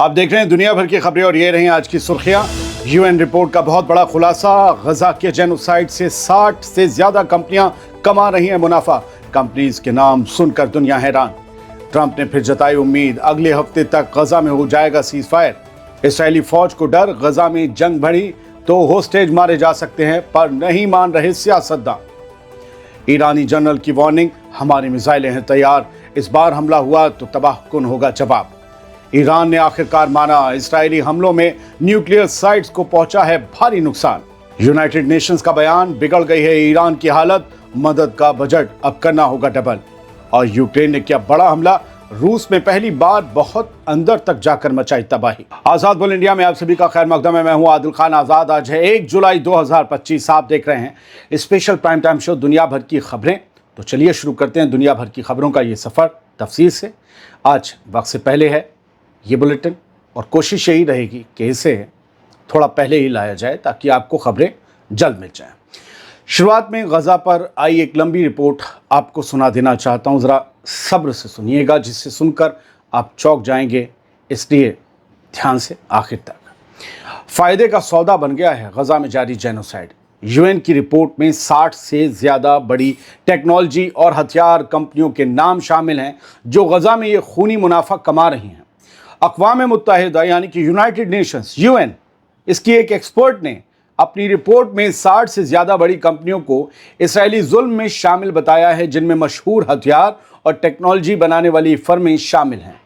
आप देख रहे हैं दुनिया भर की खबरें और ये रही आज की सुर्खियां। यूएन रिपोर्ट का बहुत बड़ा खुलासा, गजा के जेनोसाइड से 60 से ज्यादा कंपनियां कमा रही हैं मुनाफा। कंपनीज के नाम सुनकर दुनिया हैरान। ट्रंप ने फिर जताई उम्मीद, अगले हफ्ते तक गजा में हो जाएगा सीज फायर। इसराइली फौज को डर, गजा में जंग बढ़ी तो होस्टेज मारे जा सकते हैं, पर नहीं मान रहे सियासतदान। ईरानी जनरल की वार्निंग, हमारी मिसाइलें हैं तैयार, इस बार हमला हुआ तो तबाहकुन होगा जवाब। ईरान ने आखिरकार माना, इस्राएली हमलों में न्यूक्लियर साइट्स को पहुंचा है भारी नुकसान। यूनाइटेड नेशंस का बयान, बिगड़ गई है ईरान की हालत, मदद का बजट अब करना होगा डबल। और यूक्रेन ने किया बड़ा हमला, रूस में पहली बार बहुत अंदर तक जाकर मचाई तबाही। आजाद बोल इंडिया में आप सभी का खैर मकदम है। मैं हूं आदिल खान आजाद। आज है 1 जुलाई 2025। आप देख रहे हैं स्पेशल प्राइम टाइम शो दुनिया भर की खबरें। तो चलिए शुरू करते हैं दुनिया भर की खबरों का ये सफर तफसील से। आज वक्त से पहले है ये बुलेटिन और कोशिश यही रहेगी कि इसे थोड़ा पहले ही लाया जाए ताकि आपको खबरें जल्द मिल जाएं। शुरुआत में गजा पर आई एक लंबी रिपोर्ट आपको सुना देना चाहता हूं, ज़रा सब्र से सुनिएगा, जिससे सुनकर आप चौंक जाएंगे, इसलिए ध्यान से आखिर तक। फायदे का सौदा बन गया है गजा में जारी जेनोसाइड। यूएन की रिपोर्ट में 60 से ज़्यादा बड़ी टेक्नोलॉजी और हथियार कंपनियों के नाम शामिल हैं जो गजा में ये खूनी मुनाफा कमा रही हैं। अक़वाम मुत्तहिदा यानी कि यूनाइटेड नेशंस यूएन, इसकी एक एक्सपर्ट ने अपनी रिपोर्ट में 60 से ज़्यादा बड़ी कंपनियों को इसराइली जुल्म में शामिल बताया है, जिनमें मशहूर हथियार और टेक्नोलॉजी बनाने वाली फर्में शामिल हैं।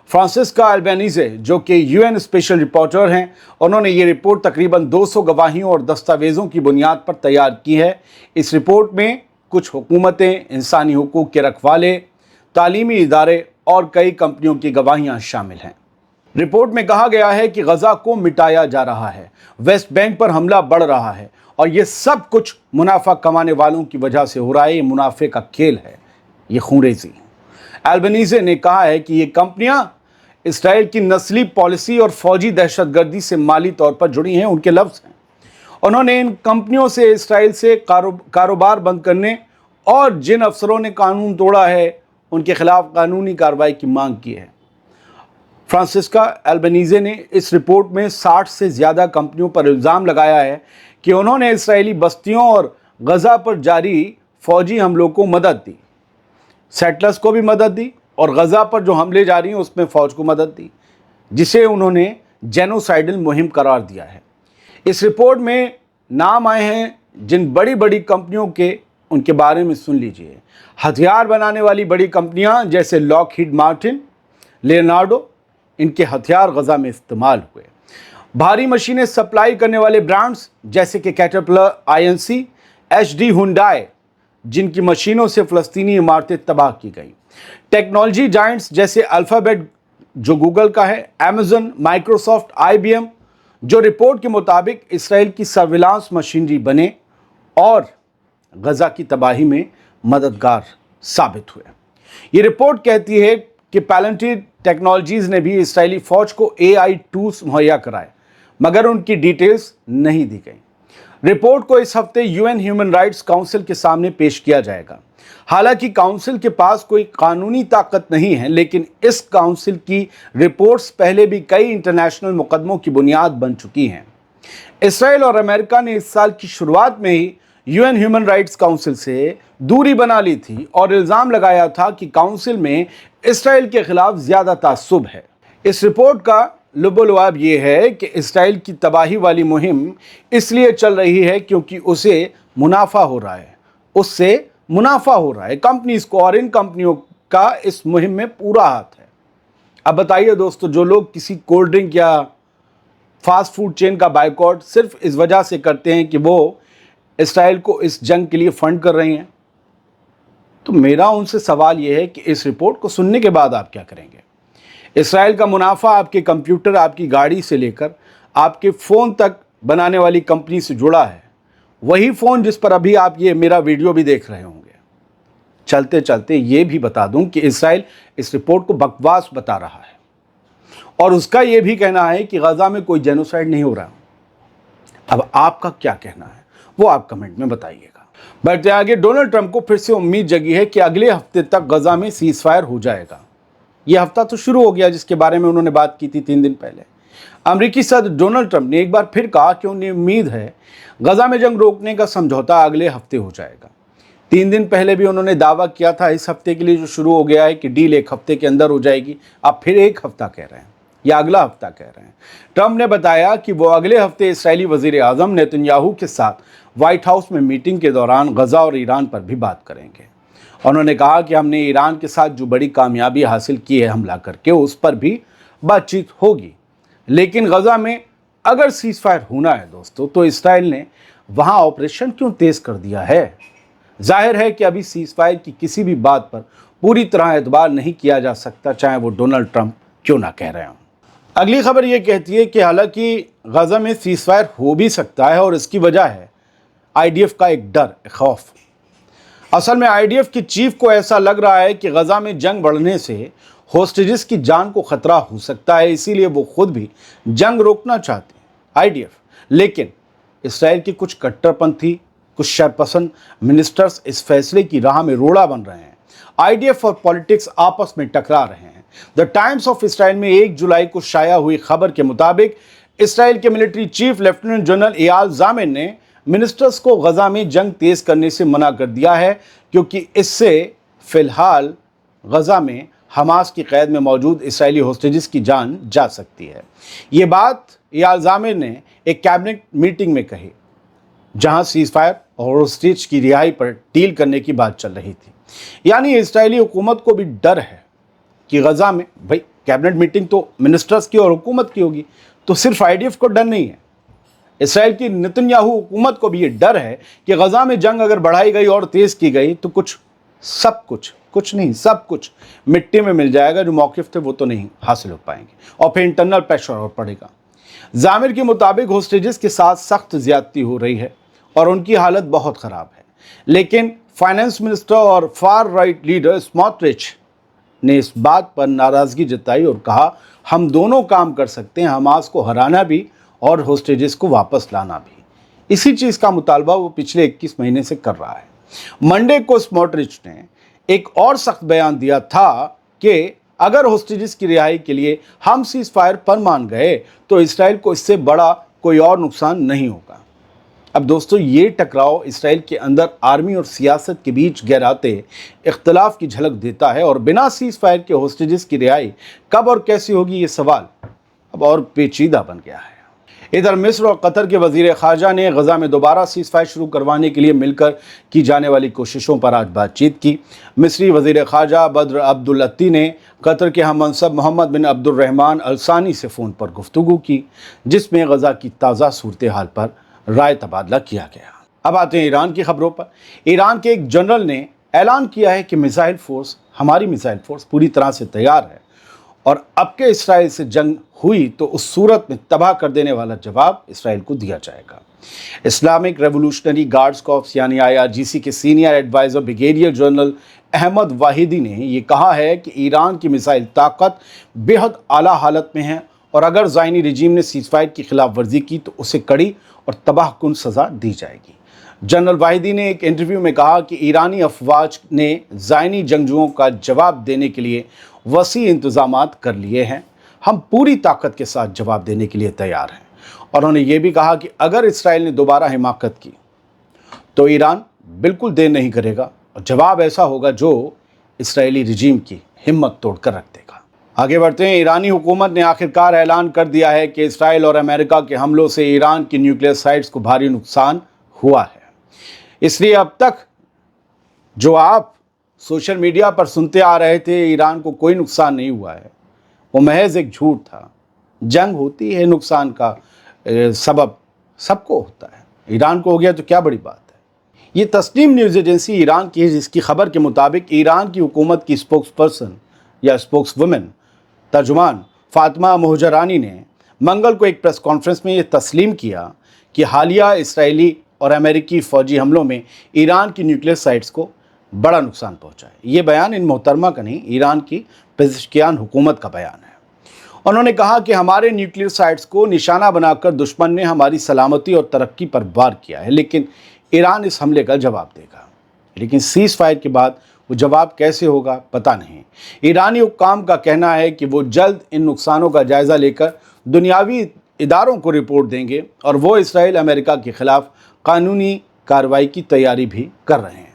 फ्रांसिस्का अल्बेनीज़े, जो कि यूएन स्पेशल रिपोर्टर हैं, उन्होंने ये रिपोर्ट तकरीबन 200 गवाहियों और दस्तावेज़ों की बुनियाद पर तैयार की है। इस रिपोर्ट में कुछ हुकूमतें, इंसानी हुकूक के रखवाले, तालीमी इदारे और कई कंपनियों की गवाहियाँ शामिल हैं। रिपोर्ट में कहा गया है कि गजा को मिटाया जा रहा है, वेस्ट बैंक पर हमला बढ़ रहा है और ये सब कुछ मुनाफा कमाने वालों की वजह से हो रहा है। ये मुनाफे का खेल है, ये खूंरेज़ी। अल्बेनीज़े ने कहा है कि ये कंपनियां इसराइल की नस्ली पॉलिसी और फौजी दहशतगर्दी से माली तौर पर जुड़ी हैं, उनके लफ्ज़ हैं। उन्होंने इन कंपनियों से इसराइल से कारोबार बंद करने और जिन अफसरों ने कानून तोड़ा है उनके खिलाफ कानूनी कार्रवाई की मांग की है। फ्रांसिस्का अल्बेनीज़े ने इस रिपोर्ट में 60 से ज़्यादा कंपनियों पर इल्ज़ाम लगाया है कि उन्होंने इसराइली बस्तियों और गजा पर जारी फौजी हमलों को मदद दी, सेटलर्स को भी मदद दी और गजा पर जो हमले जारी हैं उसमें फ़ौज को मदद दी, जिसे उन्होंने जेनोसाइडल मुहिम करार दिया है। इस रिपोर्ट में नाम आए हैं जिन बड़ी बड़ी कंपनियों के, उनके बारे में सुन लीजिए। हथियार बनाने वाली बड़ी कंपनियां जैसे लॉकहीड मार्टिन, लियोनार्डो, इनके हथियार गजा में इस्तेमाल हुए। भारी मशीनें सप्लाई करने वाले ब्रांड्स जैसे कि कैटरपिलर, INC, HD, हुंडई, जिनकी मशीनों से फ़लस्तीनी इमारतें तबाह की गई। टेक्नोलॉजी जायंट्स जैसे अल्फ़ाबेट जो गूगल का है, अमेज़न, माइक्रोसॉफ्ट, IBM, जो रिपोर्ट के मुताबिक इसराइल की सर्विलांस मशीनरी बने और गजा की तबाही में मददगार साबित हुए। ये रिपोर्ट कहती है कि पैलेंटिड टेक्नोलॉजीज़ ने भी इसराइली फ़ौज को AI टूल्स मुहैया कराए, मगर उनकी डिटेल्स नहीं दी गई। रिपोर्ट को इस हफ्ते यूएन ह्यूमन राइट्स काउंसिल के सामने पेश किया जाएगा। हालांकि काउंसिल के पास कोई कानूनी ताकत नहीं है, लेकिन इस काउंसिल की रिपोर्ट्स पहले भी कई इंटरनेशनल मुकदमों की बुनियाद बन चुकी हैं। इसराइल और अमेरिका ने इस साल की शुरुआत में ही यूएन ह्यूमन राइट्स काउंसिल से दूरी बना ली थी और इल्ज़ाम लगाया था कि काउंसिल में इसराइल के खिलाफ ज़्यादा तासुब है। इस रिपोर्ट का लुब-ओ-लुआब ये है कि इसराइल की तबाही वाली मुहिम इसलिए चल रही है क्योंकि उसे मुनाफा हो रहा है, उससे मुनाफा हो रहा है कंपनीज को, और इन कंपनियों का इस मुहिम में पूरा हाथ है। अब बताइए दोस्तों, जो लोग किसी कोल्ड ड्रिंक या फास्ट फूड चेन का बायकॉट सिर्फ इस वजह से करते हैं कि वो इसराइल को इस जंग के लिए फंड कर रही हैं, तो मेरा उनसे सवाल यह है कि इस रिपोर्ट को सुनने के बाद आप क्या करेंगे? इसराइल का मुनाफा आपके कंप्यूटर, आपकी गाड़ी से लेकर आपके फ़ोन तक बनाने वाली कंपनी से जुड़ा है, वही फ़ोन जिस पर अभी आप ये मेरा वीडियो भी देख रहे होंगे। चलते चलते ये भी बता दूं कि इसराइल इस रिपोर्ट को बकवास बता रहा है और उसका ये भी कहना है कि गजा में कोई जेनोसाइड नहीं हो रहा। अब आपका क्या कहना है वो आप कमेंट में बताइएगा। बढ़ते आगे, डोनाल्ड ट्रंप को फिर से उम्मीद जगी है कि अगले हफ्ते तक गजा में सीज फायर हो जाएगा। ये हफ्ता तो शुरू हो गया जिसके बारे में उन्होंने बात की थी 3 दिन पहले। अमेरिकी सदर डोनाल्ड ट्रंप ने एक बार फिर कहा कि उन्हें उम्मीद है गजा में जंग रोकने का समझौता अगले हफ्ते हो जाएगा। 3 दिन पहले भी उन्होंने दावा किया था इस हफ्ते के लिए जो शुरू हो गया है कि डील 1 हफ्ते के अंदर हो जाएगी। अब फिर 1 हफ्ता कह रहे हैं या अगला हफ्ता कह रहे हैं। ट्रंप ने बताया कि वो अगले हफ्ते इस्राएली वजीर आज़म नेतन्याहू के साथ व्हाइट हाउस में मीटिंग के दौरान गजा और ईरान पर भी बात करेंगे। उन्होंने कहा कि हमने ईरान के साथ जो बड़ी कामयाबी हासिल की है हमला करके, उस पर भी बातचीत होगी। लेकिन गजा में अगर सीज फायर होना है दोस्तों, तो इसराइल ने वहाँ ऑपरेशन क्यों तेज़ कर दिया है? जाहिर है कि अभी सीज फायर की किसी भी बात पर पूरी तरह एतबार नहीं किया जा सकता, चाहे वो डोनाल्ड ट्रंप क्यों ना कह रहे हों। अगली खबर ये कहती है कि हालांकि गजा में सीज फायर हो भी सकता है और इसकी वजह है आईडीएफ का एक डर, एक खौफ। असल में आईडीएफ के चीफ को ऐसा लग रहा है कि गजा में जंग बढ़ने से होस्टेजेस की जान को खतरा हो सकता है, इसीलिए वो खुद भी जंग रोकना चाहते हैं आईडीएफ। लेकिन इसराइल की कुछ कट्टरपंथी, कुछ शरपसंद मिनिस्टर्स इस फैसले की राह में रोड़ा बन रहे हैं। आईडीएफ और पॉलिटिक्स आपस में टकरा रहे हैं। द टाइम्स ऑफ इसराइल में 1 जुलाई को शाया हुई खबर के मुताबिक इसराइल के military chief lieutenant general Eyal Zamir ने मिनिस्टर्स को गजा में जंग तेज करने से मना कर दिया है, क्योंकि इससे फिलहाल गजा में हमास की कैद में मौजूद इसराइली होस्टेजेस की जान जा सकती है। ये बात एयाल ज़ामिर ने एक कैबिनेट मीटिंग में कही, जहां सीज फायर और होस्टेज की रिहाई पर डील करने की बात चल रही थी। यानी इस्राएली हुकूमत को भी डर है कि गजा में, भाई कैबिनेट मीटिंग तो मिनिस्टर्स की और हुकूमत की होगी, तो सिर्फ आईडीएफ को डर नहीं है, इसराइल की नेतन्याहू हुकूमत को भी ये डर है कि गजा में जंग अगर बढ़ाई गई और तेज़ की गई तो सब कुछ मिट्टी में मिल जाएगा। जो मौक़िफ़ थे वो तो नहीं हासिल हो पाएंगे और फिर इंटरनल प्रेशर और पड़ेगा। ज़ामिर के मुताबिक होस्टेजेस के साथ सख्त ज़्यादती हो रही है और उनकी हालत बहुत ख़राब है। लेकिन फाइनेंस मिनिस्टर और फार राइट लीडर स्मोट्रिच ने इस बात पर नाराज़गी जताई और कहा, हम दोनों काम कर सकते हैं, हमास को हराना भी और होस्टेजेस को वापस लाना भी। इसी चीज़ का मुतालबा वो पिछले 21 महीने से कर रहा है। मंडे को स्मोट्रिच ने एक और सख्त बयान दिया था कि अगर होस्टेजेस की रिहाई के लिए हम सीज फायर पर मान गए तो इसराइल को इससे बड़ा कोई और नुकसान नहीं होगा। अब दोस्तों, ये टकराव इसराइल के अंदर आर्मी और सियासत के बीच गहराते इख्तलाफ की झलक देता है और बिना सीज फायर के होस्टेजेस की रिहाई कब और कैसे होगी, ये सवाल अब और पेचीदा बन गया है। इधर मिस्र और कतर के वज़ीर ख़ारजा ने गजा में दोबारा सीज फायर शुरू करवाने के लिए मिलकर की जाने वाली कोशिशों पर आज बातचीत की। मिस्री वज़ीर ख़ारजा बद्र अब्दुल अत्ती ने कतर के हम मनसब मोहम्मद बिन अब्दुर्रहमान अल सानी से फ़ोन पर गुफ्तगू की, जिसमें गजा की ताज़ा सूरत हाल पर राय तबादला किया गया। अब आते हैं ईरान की खबरों पर। ईरान के एक जनरल ने ऐलान किया है कि हमारी मिसाइल फोर्स पूरी तरह से तैयार है और अब के इसराइल से जंग हुई तो उस सूरत में तबाह कर देने वाला जवाब इसराइल को दिया जाएगा। इस्लामिक रेवोल्यूशनरी गार्ड्स कॉर्प्स यानी IRGC के senior adviser brigadier general Ahmad Vahidi ने ये कहा है कि ईरान की मिसाइल ताकत बेहद आला हालत में है और अगर ज़ायनी रिजीम ने सीज फायर की खिलाफ वर्जी की तो उसे कड़ी और तबाहकुन सज़ा दी जाएगी। जनरल वाहिदी ने एक इंटरव्यू में कहा कि ईरानी अफवाज ने ज़ायनी जंगजुओं का जवाब देने के लिए वसी इंतज़ामात कर लिए हैं। हम पूरी ताकत के साथ जवाब देने के लिए तैयार हैं। और उन्होंने ये भी कहा कि अगर इसराइल ने दोबारा हिमाकत की तो ईरान बिल्कुल देर नहीं करेगा और जवाब ऐसा होगा जो इसराइली रिजीम की हिम्मत तोड़ कर रख देगा। आगे बढ़ते हैं। ईरानी हुकूमत ने आखिरकार ऐलान कर दिया है कि इसराइल और अमेरिका के हमलों से ईरान की न्यूक्लियर साइट्स को भारी नुकसान हुआ है। इसलिए अब तक जो आप सोशल मीडिया पर सुनते आ रहे थे ईरान को कोई नुकसान नहीं हुआ है, वो महज एक झूठ था। जंग होती है, नुकसान का सबब सबको होता है। ईरान को हो गया तो क्या बड़ी बात है। ये तस्नीम न्यूज़ एजेंसी ईरान की है, जिसकी खबर के मुताबिक ईरान की हुकूमत की स्पोक्स पर्सन या स्पोक्स वुमेन तर्जुमान फातिमा मोहजरानी ने मंगल को एक प्रेस कॉन्फ्रेंस में ये तस्लीम किया कि हालिया इसराइली और अमेरिकी फ़ौजी हमलों में ईरान की न्यूक्लियर साइट्स को बड़ा नुकसान पहुंचा है। ये बयान इन मोहतरमा का नहीं, ईरान की पेज़ेश्कियान हुकूमत का बयान है। उन्होंने कहा कि हमारे न्यूक्लियर साइट्स को निशाना बनाकर दुश्मन ने हमारी सलामती और तरक्की पर वार किया है, लेकिन ईरान इस हमले का जवाब देगा। लेकिन सीज़ फायर के बाद वो जवाब कैसे होगा पता नहीं। ईरानी हुक्काम का कहना है कि वो जल्द इन नुकसानों का जायज़ा लेकर दुनियावी इदारों को रिपोर्ट देंगे और वो इसराइल अमेरिका के खिलाफ कानूनी कार्रवाई की तैयारी भी कर रहे हैं।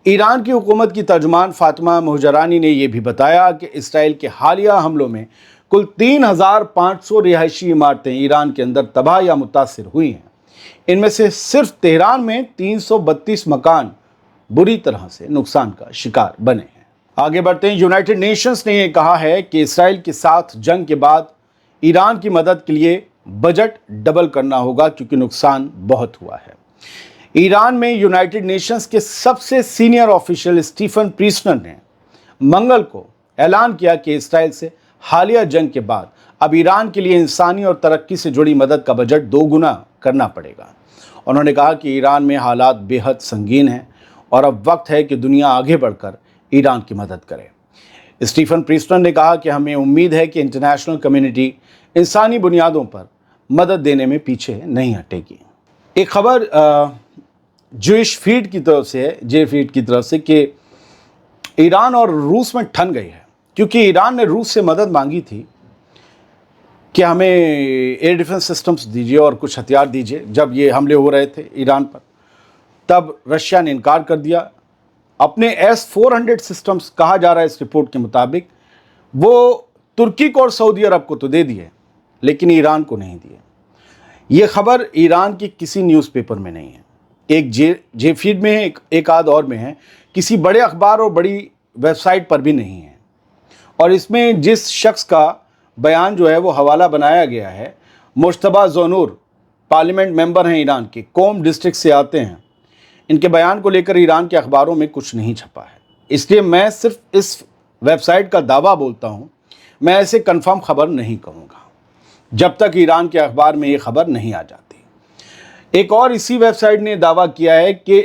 ईरान की हुकूमत की तर्जुमान फातिमा मुहजरानी ने यह भी बताया कि इसराइल के हालिया हमलों में कुल 3,500 रिहायशी इमारतें ईरान के अंदर तबाह या मुतासिर हुई हैं। इनमें से सिर्फ तेहरान में 332 मकान बुरी तरह से नुकसान का शिकार बने हैं। आगे बढ़ते हैं। यूनाइटेड नेशंस ने यह कहा है कि इसराइल के साथ जंग के बाद ईरान की मदद के लिए बजट डबल करना होगा क्योंकि नुकसान बहुत हुआ है। ईरान में यूनाइटेड नेशंस के सबसे सीनियर ऑफिशियल स्टीफन प्रीस्टनर ने मंगल को ऐलान किया कि इसराइल से हालिया जंग के बाद अब ईरान के लिए इंसानी और तरक्की से जुड़ी मदद का बजट 2 गुना करना पड़ेगा। उन्होंने कहा कि ईरान में हालात बेहद संगीन हैं और अब वक्त है कि दुनिया आगे बढ़कर ईरान की मदद करे। स्टीफन प्रीस्टनर ने कहा कि हमें उम्मीद है कि इंटरनेशनल कम्युनिटी इंसानी बुनियादों पर मदद देने में पीछे नहीं हटेगी। एक खबर जूइश फीड की तरफ से है, जे फीड की तरफ से, कि ईरान और रूस में ठन गई है क्योंकि ईरान ने रूस से मदद मांगी थी कि हमें एयर डिफेंस सिस्टम्स दीजिए और कुछ हथियार दीजिए जब ये हमले हो रहे थे ईरान पर। तब रशिया ने इनकार कर दिया। अपने S-400 सिस्टम्स, कहा जा रहा है इस रिपोर्ट के मुताबिक, वो तुर्की को और सऊदी अरब को तो दे दिए लेकिन ईरान को नहीं दिए। ये खबर ईरान की किसी न्यूज़पेपर में नहीं है, एक जे फीड में है, एक आध और में है, किसी बड़े अखबार और बड़ी वेबसाइट पर भी नहीं है। और इसमें जिस शख्स का बयान जो है वो हवाला बनाया गया है, मुश्तबा ज़ोनूर, पार्लियामेंट मेंबर हैं ईरान के, कोम डिस्ट्रिक्ट से आते हैं। इनके बयान को लेकर ईरान के अखबारों में कुछ नहीं छपा है, इसलिए मैं सिर्फ इस वेबसाइट का दावा बोलता हूँ। मैं ऐसे कंफर्म खबर नहीं कहूँगा जब तक ईरान के अखबार में ये खबर नहीं आ जाती। एक और इसी वेबसाइट ने दावा किया है कि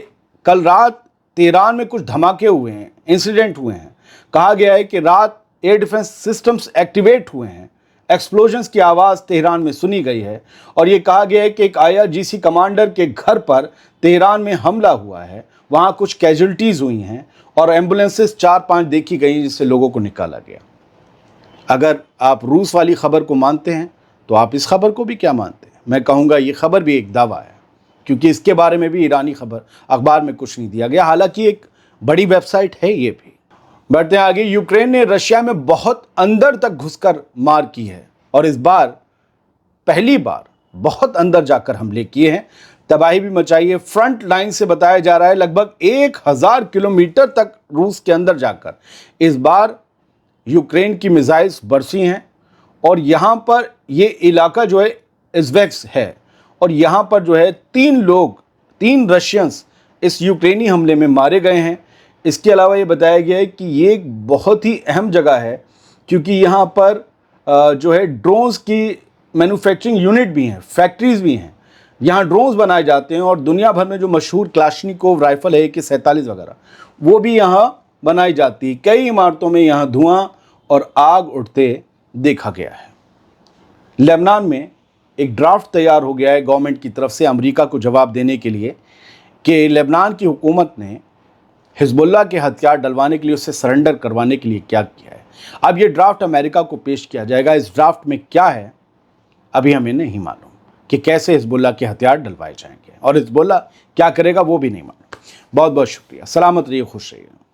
कल रात तेहरान में कुछ धमाके हुए हैं, इंसिडेंट हुए हैं। कहा गया है कि रात एयर डिफेंस सिस्टम्स एक्टिवेट हुए हैं, एक्सप्लोजन्स की आवाज़ तेहरान में सुनी गई है और ये कहा गया है कि एक IRGC कमांडर के घर पर तेहरान में हमला हुआ है, वहाँ कुछ कैजुअल्टीज़ हुई हैं और एम्बुलेंसेस 4-5 देखी गई जिससे लोगों को निकाला गया। अगर आप रूस वाली खबर को मानते हैं तो आप इस खबर को भी क्या मानते हैं? मैं कहूँगा ये खबर भी एक दावा है क्योंकि इसके बारे में भी ईरानी खबर अखबार में कुछ नहीं दिया गया, हालांकि एक बड़ी वेबसाइट है ये भी। बढ़ते हैं आगे। यूक्रेन ने रशिया में बहुत अंदर तक घुसकर मार की है और इस बार पहली बार बहुत अंदर जाकर हमले किए हैं, तबाही भी मचाई है। फ्रंट लाइन से बताया जा रहा है लगभग 1000 किलोमीटर तक रूस के अंदर जाकर इस बार यूक्रेन की मिसाइल्स बरसी हैं और यहाँ पर ये इलाका जो है इज़वेक्स है और यहाँ पर जो है 3 रशियंस इस यूक्रेनी हमले में मारे गए हैं। इसके अलावा ये बताया गया है कि ये एक बहुत ही अहम जगह है क्योंकि यहाँ पर जो है ड्रोन्स की मैन्युफैक्चरिंग यूनिट भी हैं, फैक्ट्रीज़ भी हैं। यहाँ ड्रोन्स बनाए जाते हैं और दुनिया भर में जो मशहूर क्लाशनिकोव राइफ़ल है AK-47 वगैरह वो भी यहाँ बनाई जाती है। कई इमारतों में यहाँ धुआं और आग उठते देखा गया है। लेबनान में एक ड्राफ्ट तैयार हो गया है गवर्नमेंट की तरफ से अमेरिका को जवाब देने के लिए कि लेबनान की हुकूमत ने हिजबुल्लाह के हथियार डलवाने के लिए, उससे सरेंडर करवाने के लिए क्या किया है। अब ये ड्राफ्ट अमेरिका को पेश किया जाएगा। इस ड्राफ्ट में क्या है अभी हमें नहीं मालूम कि कैसे हिजबुल्लाह के हथियार डलवाए जाएंगे और हिजबुल्लाह क्या करेगा वो भी नहीं मालूम। बहुत बहुत शुक्रिया। सलामत रहिए, खुश रहिए।